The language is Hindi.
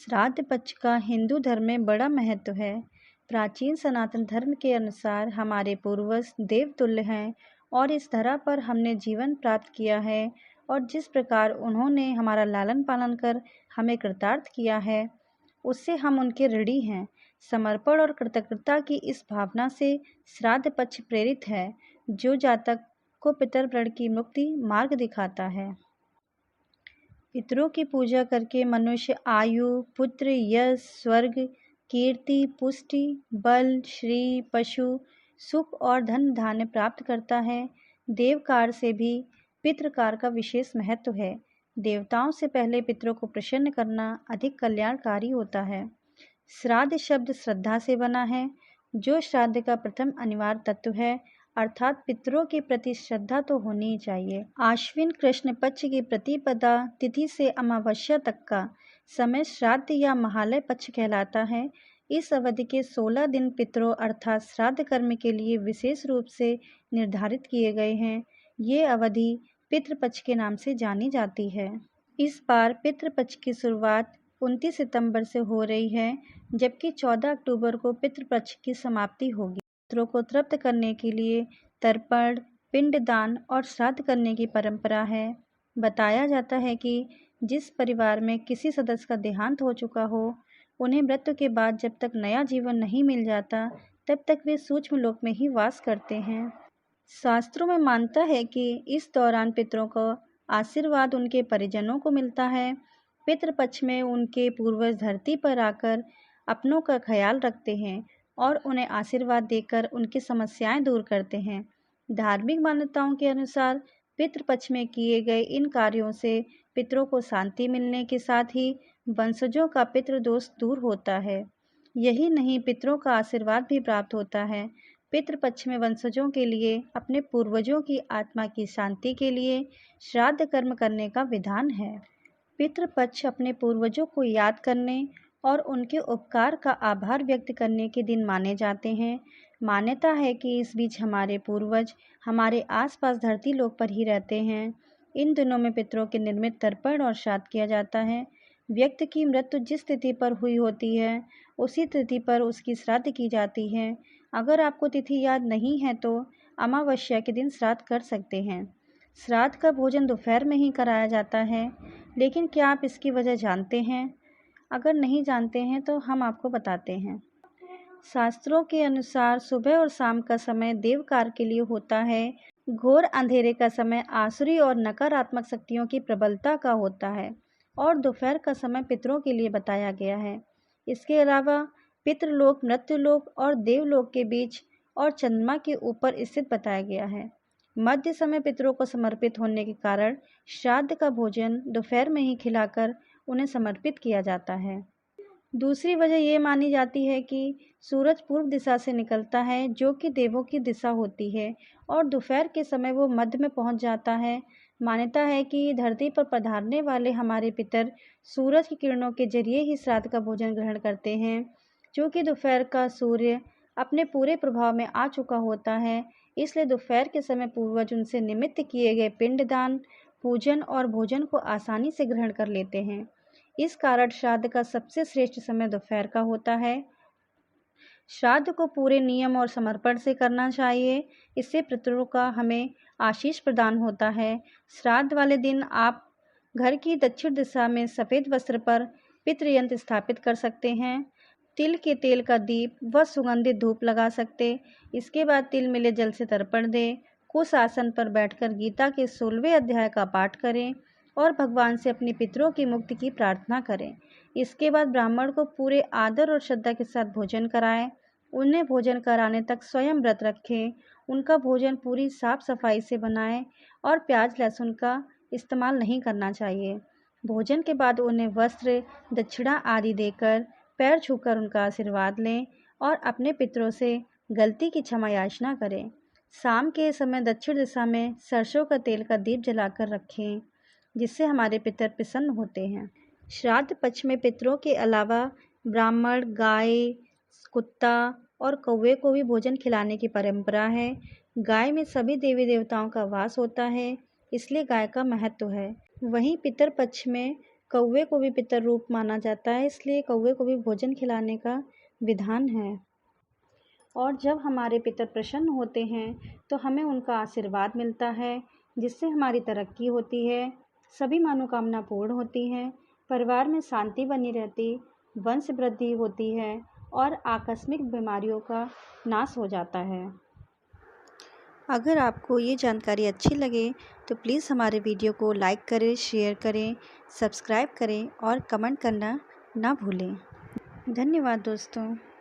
श्राद्ध पक्ष का हिंदू धर्म में बड़ा महत्व है। प्राचीन सनातन धर्म के अनुसार हमारे पूर्वज देवतुल्य हैं और इस धरा पर हमने जीवन प्राप्त किया है और जिस प्रकार उन्होंने हमारा लालन पालन कर हमें कृतार्थ किया है, उससे हम उनके ऋणी हैं। समर्पण और कृतज्ञता की इस भावना से श्राद्ध पक्ष प्रेरित है, जो जातक को पितृऋण की मुक्ति मार्ग दिखाता है। पितरों की पूजा करके मनुष्य आयु, पुत्र, यश, स्वर्ग, कीर्ति, पुष्टि, बल, श्री, पशु, सुख और धन धान्य प्राप्त करता है। देवकार से भी पितृकार का विशेष महत्व है। देवताओं से पहले पितरों को प्रसन्न करना अधिक कल्याणकारी होता है। श्राद्ध शब्द श्रद्धा से बना है, जो श्राद्ध का प्रथम अनिवार्य तत्व है, अर्थात पितरों के प्रति श्रद्धा तो होनी ही चाहिए। आश्विन कृष्ण पक्ष की प्रतिपदा तिथि से अमावस्या तक का समय श्राद्ध या महालय पक्ष कहलाता है। इस अवधि के 16 दिन पितरों अर्थात श्राद्ध कर्म के लिए विशेष रूप से निर्धारित किए गए हैं। ये अवधि पितृपक्ष के नाम से जानी जाती है। इस बार पितृपक्ष की शुरुआत 29 सितंबर से हो रही है, जबकि 14 अक्टूबर को पितृपक्ष की समाप्ति होगी। पितरों को तृप्त करने के लिए तर्पण, पिंडदान और श्राद्ध करने की परंपरा है। बताया जाता है कि जिस परिवार में किसी सदस्य का देहांत हो चुका हो, उन्हें मृत्यु के बाद जब तक नया जीवन नहीं मिल जाता, तब तक वे सूक्ष्म लोक में ही वास करते हैं। शास्त्रों में मानता है कि इस दौरान पितरों का आशीर्वाद उनके परिजनों को मिलता है। पितृपक्ष में उनके पूर्वज धरती पर आकर अपनों का ख्याल रखते हैं और उन्हें आशीर्वाद देकर उनकी समस्याएं दूर करते हैं। धार्मिक मान्यताओं के अनुसार पितृपक्ष में किए गए इन कार्यों से पितरों को शांति मिलने के साथ ही वंशजों का पितृदोष दूर होता है। यही नहीं, पितरों का आशीर्वाद भी प्राप्त होता है। पितृपक्ष में वंशजों के लिए अपने पूर्वजों की आत्मा की शांति के लिए श्राद्ध कर्म करने का विधान है। पितृपक्ष अपने पूर्वजों को याद करने और उनके उपकार का आभार व्यक्त करने के दिन माने जाते हैं। मान्यता है कि इस बीच हमारे पूर्वज हमारे आसपास धरती लोक पर ही रहते हैं। इन दिनों में पितरों के निर्मित तर्पण और श्राद्ध किया जाता है। व्यक्ति की मृत्यु जिस तिथि पर हुई होती है, उसी तिथि पर उसकी श्राद्ध की जाती है। अगर आपको तिथि याद नहीं है तो अमावस्या के दिन श्राद्ध कर सकते हैं। श्राद्ध का भोजन दोपहर में ही कराया जाता है, लेकिन क्या आप इसकी वजह जानते हैं? अगर नहीं जानते हैं तो हम आपको बताते हैं। शास्त्रों के अनुसार सुबह और शाम का समय देवकार के लिए होता है। घोर अंधेरे का समय आसुरी और नकारात्मक शक्तियों की प्रबलता का होता है और दोपहर का समय पितरों के लिए बताया गया है। इसके अलावा पितृलोक, मृत्युलोक और देवलोक के बीच और चंद्रमा के ऊपर स्थित बताया गया है। मध्य समय पितरों को समर्पित होने के कारण श्राद्ध का भोजन दोपहर में ही खिलाकर उन्हें समर्पित किया जाता है। दूसरी वजह ये मानी जाती है कि सूरज पूर्व दिशा से निकलता है, जो कि देवों की दिशा होती है, और दोपहर के समय वो मध्य में पहुंच जाता है। मान्यता है कि धरती पर पधारने वाले हमारे पितर सूरज की किरणों के जरिए ही श्राद्ध का भोजन ग्रहण करते हैं। चूँकि दोपहर का सूर्य अपने पूरे प्रभाव में आ चुका होता है, इसलिए दोपहर के समय पूर्वज उनसे निमित्त किए गए पिंडदान, पूजन और भोजन को आसानी से ग्रहण कर लेते हैं। इस कारण श्राद्ध का सबसे श्रेष्ठ समय दोपहर का होता है। श्राद्ध को पूरे नियम और समर्पण से करना चाहिए। इससे पितरों का हमें आशीष प्रदान होता है। श्राद्ध वाले दिन आप घर की दक्षिण दिशा में सफ़ेद वस्त्र पर पितृयंत्र स्थापित कर सकते हैं। तिल के तेल का दीप व सुगंधित धूप लगा सकते। इसके बाद तिल मिले जल से तर्पण दें। कुश आसन पर बैठकर गीता के 16वें अध्याय का पाठ करें और भगवान से अपने पितरों की मुक्ति की प्रार्थना करें। इसके बाद ब्राह्मण को पूरे आदर और श्रद्धा के साथ भोजन कराएं। उन्हें भोजन कराने तक स्वयं व्रत रखें। उनका भोजन पूरी साफ सफाई से बनाएं और प्याज लहसुन का इस्तेमाल नहीं करना चाहिए। भोजन के बाद उन्हें वस्त्र, दक्षिणा आदि देकर पैर छूकर उनका आशीर्वाद लें और अपने पितरों से गलती की क्षमा याचना करें। शाम के समय दक्षिण दिशा में सरसों का तेल का दीप जलाकर रखें, जिससे हमारे पितर प्रसन्न होते हैं। श्राद्ध पक्ष में पितरों के अलावा ब्राह्मण, गाय, कुत्ता और कौवे को भी भोजन खिलाने की परंपरा है। गाय में सभी देवी देवताओं का वास होता है, इसलिए गाय का महत्व है। वहीं पितर पक्ष में कौवे को भी पितर रूप माना जाता है, इसलिए कौवे को भी भोजन खिलाने का विधान है। और जब हमारे पितर प्रसन्न होते हैं तो हमें उनका आशीर्वाद मिलता है, जिससे हमारी तरक्की होती है, सभी मनोकामना पूर्ण होती हैं, परिवार में शांति बनी रहती, वंश वृद्धि होती है और आकस्मिक बीमारियों का नाश हो जाता है। अगर आपको ये जानकारी अच्छी लगे तो प्लीज़ हमारे वीडियो को लाइक करें, शेयर करें, सब्सक्राइब करें और कमेंट करना ना भूलें। धन्यवाद दोस्तों।